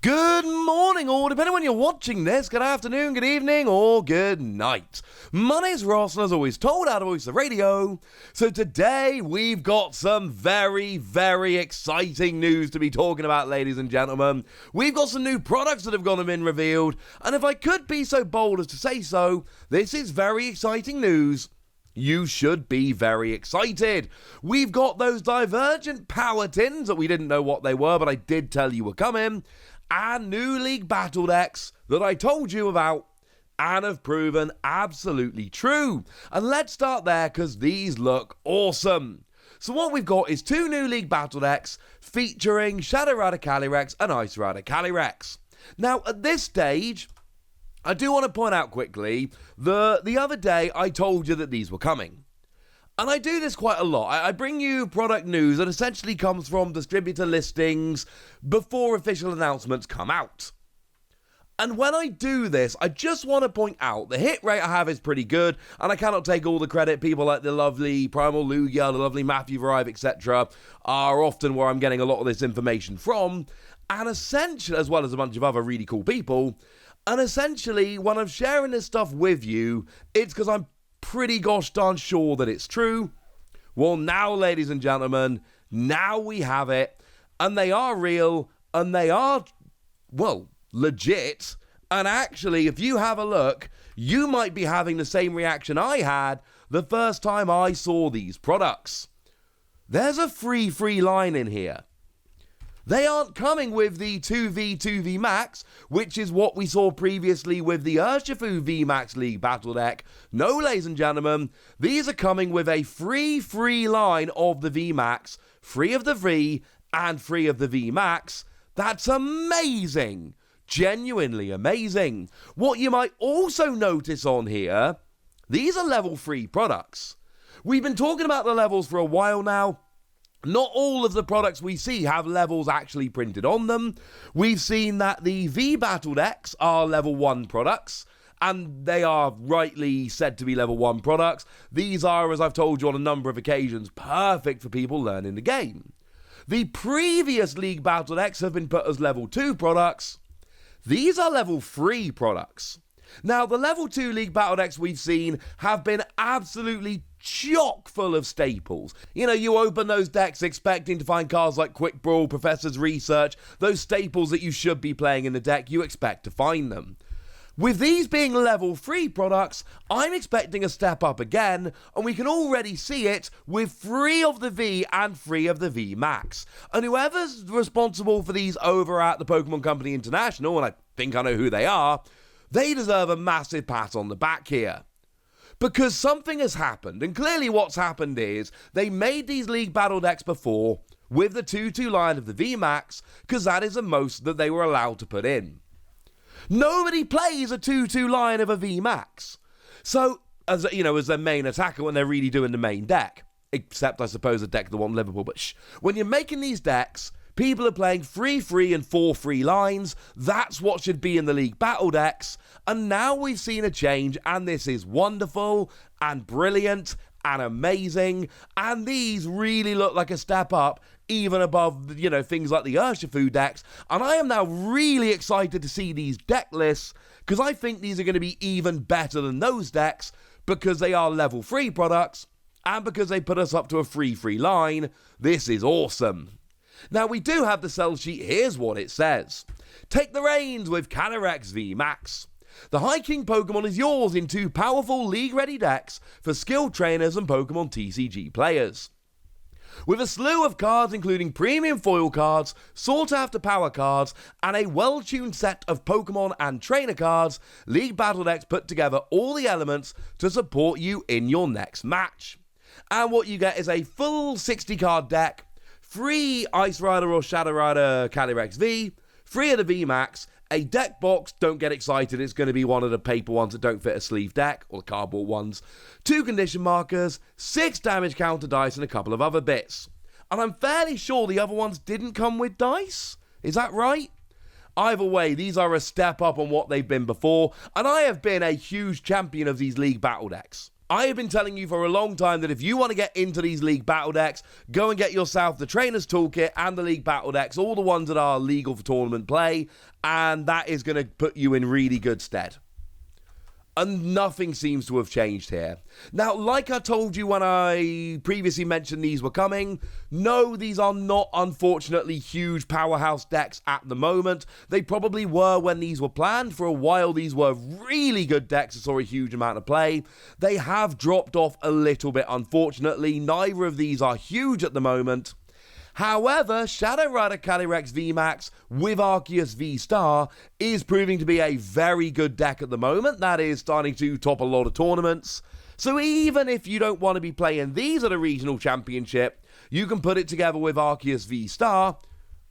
Good morning, or depending on when you're watching this, good afternoon, good evening, or good night. My name's Ross, and as always, told out of voice the radio. So today, we've got some very, very exciting news to be talking about, ladies and gentlemen. We've got some new products that have gone and been revealed, and if I could be so bold as to say so, this is very exciting news. You should be very excited. We've got those divergent power tins that we didn't know what they were, but I did tell you were coming. And new League Battle decks that I told you about and have proven absolutely true. And let's start there because these look awesome. So what we've got is two new League Battle decks featuring Shadow Rider Calyrex and Ice Rider Calyrex. Now at this stage, I do want to point out quickly that the other day I told you that these were coming. And I do this quite a lot. I bring you product news that essentially comes from distributor listings before official announcements come out. And when I do this, I just want to point out the hit rate I have is pretty good, and I cannot take all the credit. People like the lovely Primal Lugia, the lovely Matthew Varive, etc. are often where I'm getting a lot of this information from, and essentially, as well as a bunch of other really cool people, and essentially, when I'm sharing this stuff with you, it's because I'm pretty gosh darn sure that it's true. Well, now, ladies and gentlemen, now we have it, and they are real, and they are, well, legit. And actually, if you have a look, you might be having the same reaction I had the first time I saw these products. There's a free line in here. They aren't coming with the 2v Max, which is what we saw previously with the Urshifu VMAX League Battle deck. No, ladies and gentlemen, these are coming with a free line of the VMAX, free of the V and free of the VMAX. That's amazing. Genuinely amazing. What you might also notice on here, these are level 3 products. We've been talking about the levels for a while now. Not all of the products we see have levels actually printed on them. We've seen that the V-Battle decks are level 1 products, and they are rightly said to be level 1 products. These are, as I've told you on a number of occasions, perfect for people learning the game. The previous League Battle decks have been put as level 2 products. These are level 3 products. Now, the level 2 League Battle decks we've seen have been absolutely chock full of staples. You know, you open those decks expecting to find cards like Quick Brawl, Professor's Research, those staples that you should be playing in the deck, you expect to find them. With these being level 3 products, I'm expecting a step up again, and we can already see it with 3 of the V and 3 of the V Max. And whoever's responsible for these over at the Pokémon Company International, and I think I know who they are, they deserve a massive pat on the back here. Because something has happened, and clearly what's happened is they made these League Battle decks before with the 2/2 line of the VMAX, because that is the most that they were allowed to put in. Nobody plays a 2/2 line of a VMAX. So, as you know, as their main attacker when they're really doing the main deck, except I suppose a deck that won Liverpool, but when you're making these decks, people are playing 3 and 4 lines. That's what should be in the League Battle decks. And now we've seen a change, and this is wonderful and brilliant and amazing. And these really look like a step up, even above, you know, things like the Urshifu decks. And I am now really excited to see these deck lists, because I think these are going to be even better than those decks, because they are level 3 products, and because they put us up to a free line. This is awesome. Now, we do have the sell sheet. Here's what it says. Take the reins with Calyrex VMAX. The High King Pokemon is yours in 2 powerful League-ready decks for skilled trainers and Pokemon TCG players. With a slew of cards including premium foil cards, sought-after power cards, and a well-tuned set of Pokemon and trainer cards, League Battle decks put together all the elements to support you in your next match. And what you get is a full 60-card deck, 3 Ice Rider or Shadow Rider Calyrex V, 3 of the VMAX, a deck box. Don't get excited, it's going to be one of the paper ones that don't fit a sleeve deck, or the cardboard ones, 2 condition markers, 6 damage counter dice, and a couple of other bits. And I'm fairly sure the other ones didn't come with dice. Is that right? Either way, these are a step up on what they've been before, and I have been a huge champion of these League Battle decks. I have been telling you for a long time that if you want to get into these League Battle decks, go and get yourself the Trainer's Toolkit and the League Battle decks, all the ones that are legal for tournament play, and that is going to put you in really good stead. And nothing seems to have changed here. Now, like I told you when I previously mentioned these were coming, no, these are not, unfortunately, huge powerhouse decks at the moment. They probably were when these were planned. For a while, these were really good decks that saw a huge amount of play. They have dropped off a little bit, unfortunately. Neither of these are huge at the moment. However, Shadow Rider Calyrex VMAX with Arceus V-Star is proving to be a very good deck at the moment. That is starting to top a lot of tournaments. So even if you don't want to be playing these at a regional championship, you can put it together with Arceus V-Star,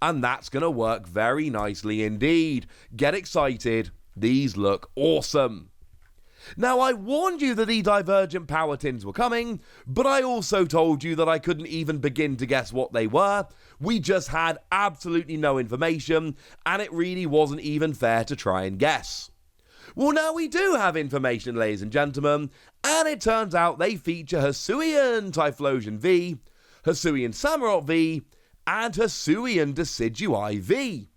and that's going to work very nicely indeed. Get excited. These look awesome. Now, I warned you that the Divergent Power Tins were coming, but I also told you that I couldn't even begin to guess what they were. We just had absolutely no information, and it really wasn't even fair to try and guess. Well, now we do have information, ladies and gentlemen, and it turns out they feature Hassuian Typhlosion V, Hassuian Samurott V, and Hassuian Deciduous V.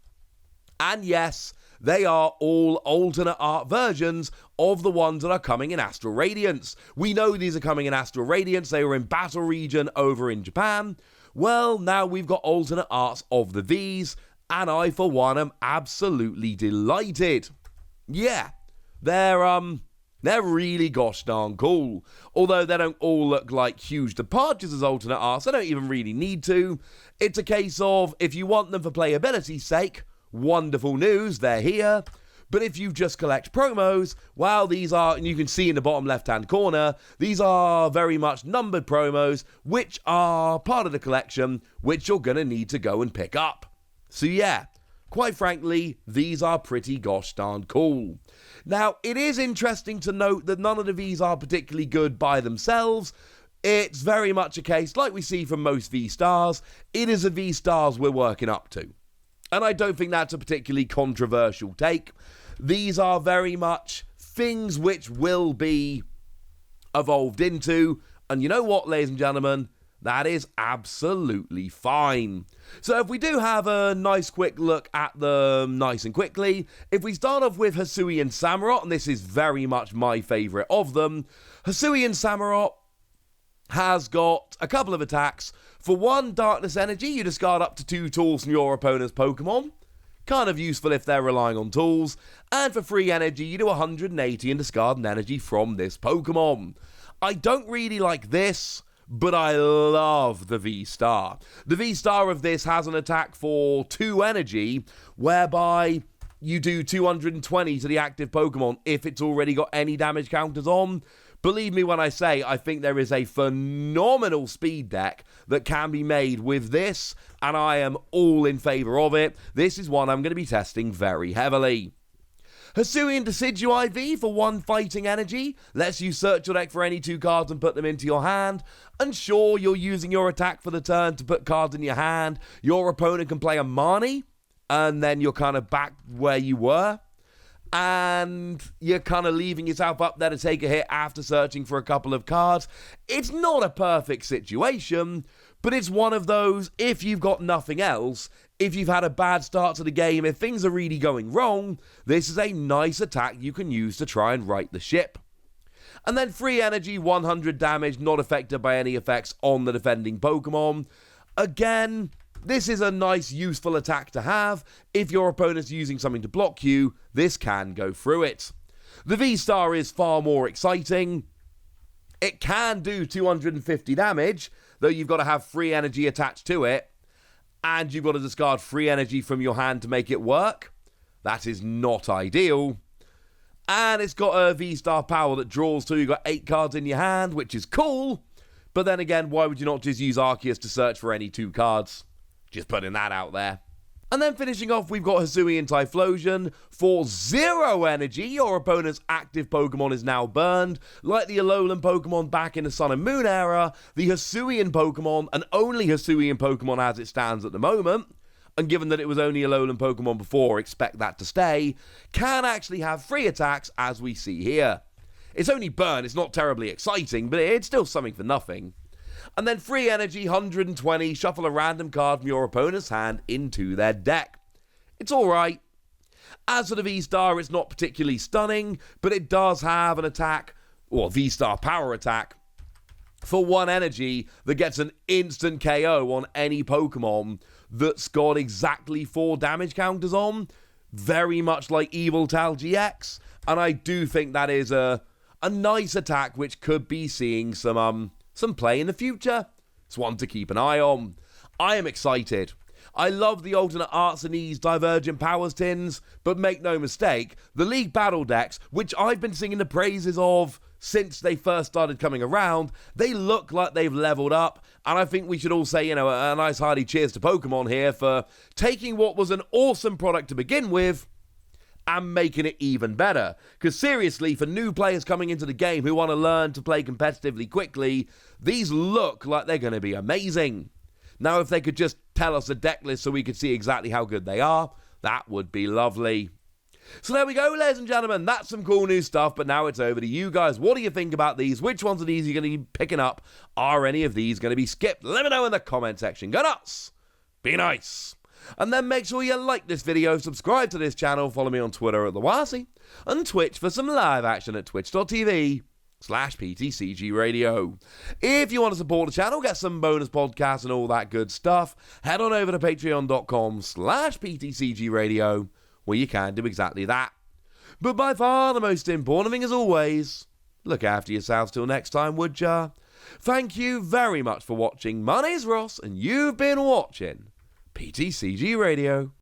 And yes, they are all alternate art versions of the ones that are coming in Astral Radiance. We know these are coming in Astral Radiance. They were in Battle Region over in Japan. Well, now we've got alternate arts of the Vs, and I, for one, am absolutely delighted. Yeah, they're really gosh darn cool. Although they don't all look like huge departures as alternate arts, they don't even really need to. It's a case of, if you want them for playability's sake, wonderful news, they're here. But if you just collect promos, well, these are, and you can see in the bottom left-hand corner, these are very much numbered promos, which are part of the collection, which you're going to need to go and pick up. So yeah, quite frankly, these are pretty gosh darn cool. Now, it is interesting to note that none of the Vs are particularly good by themselves. It's very much a case, like we see from most V-Stars, it is a V-Stars we're working up to. And I don't think that's a particularly controversial take. These are very much things which will be evolved into. And you know what, ladies and gentlemen? That is absolutely fine. So if we do have a nice quick look at them nice and quickly, if we start off with Hassuian Samurott, and this is very much my favourite of them, Hassuian Samurott has got a couple of attacks. For one, Darkness Energy, you discard up to 2 tools from your opponent's Pokemon. Kind of useful if they're relying on tools. And for free energy, you do 180 and discard an energy from this Pokemon. I don't really like this, but I love the V-Star. The V-Star of this has an attack for 2 energy, whereby you do 220 to the active Pokemon if it's already got any damage counters on. Believe me when I say I think there is a phenomenal speed deck that can be made with this, and I am all in favour of it. This is one I'm going to be testing very heavily. Hassuian Deciduous IV for 1 fighting energy, lets you search your deck for any 2 cards and put them into your hand. And sure, you're using your attack for the turn to put cards in your hand. Your opponent can play a Marnie, and then you're kind of back where you were. And you're kind of leaving yourself up there to take a hit after searching for a couple of cards. It's not a perfect situation, but it's one of those, if you've got nothing else, if you've had a bad start to the game, if things are really going wrong, this is a nice attack you can use to try and right the ship. And then free energy, 100 damage, not affected by any effects on the defending Pokemon. Again, this is a nice, useful attack to have. If your opponent's using something to block you, this can go through it. The V-Star is far more exciting. It can do 250 damage, though you've got to have free energy attached to it, and you've got to discard free energy from your hand to make it work. That is not ideal. And it's got a V-Star power that draws 2. You've got 8 cards in your hand, which is cool. But then again, why would you not just use Arceus to search for any 2 cards? Just putting that out there. And then finishing off, we've got Hassuian Typhlosion. For 0 energy, your opponent's active Pokemon is now burned. Like the Alolan Pokemon back in the Sun and Moon era, the Hassuian Pokemon, and only Hassuian Pokemon as it stands at the moment, and given that it was only Alolan Pokemon before, expect that to stay, can actually have free attacks as we see here. It's only burn, it's not terribly exciting, but it's still something for nothing. And then free energy, 120, shuffle a random card from your opponent's hand into their deck. It's alright. As for the V-Star, it's not particularly stunning, but it does have an attack, or V-Star power attack, for 1 energy that gets an instant KO on any Pokemon that's got exactly 4 damage counters on, very much like Evil Tal GX, and I do think that is a nice attack which could be seeing some play in the future. It's one to keep an eye on. I am excited. I love the alternate arts in these Divergent Powers tins, but make no mistake, the League Battle decks, which I've been singing the praises of since they first started coming around, they look like they've leveled up, and I think we should all say, a nice hearty cheers to Pokemon here for taking what was an awesome product to begin with and making it even better. Because seriously, for new players coming into the game who want to learn to play competitively quickly, these look like they're going to be amazing. Now, if they could just tell us a deck list so we could see exactly how good they are, that would be lovely. So there we go, ladies and gentlemen. That's some cool new stuff, but now it's over to you guys. What do you think about these? Which ones of these are you going to be picking up? Are any of these going to be skipped? Let me know in the comment section. Go nuts! Be nice! And then make sure you like this video, subscribe to this channel, follow me on Twitter at TheWasi, and Twitch for some live action at twitch.tv/PTCG Radio. If you want to support the channel, get some bonus podcasts and all that good stuff, head on over to patreon.com/PTCG Radio, where you can do exactly that. But by far the most important thing as always, look after yourselves till next time, would ya? Thank you very much for watching. My name's Ross, and you've been watching PTCG Radio.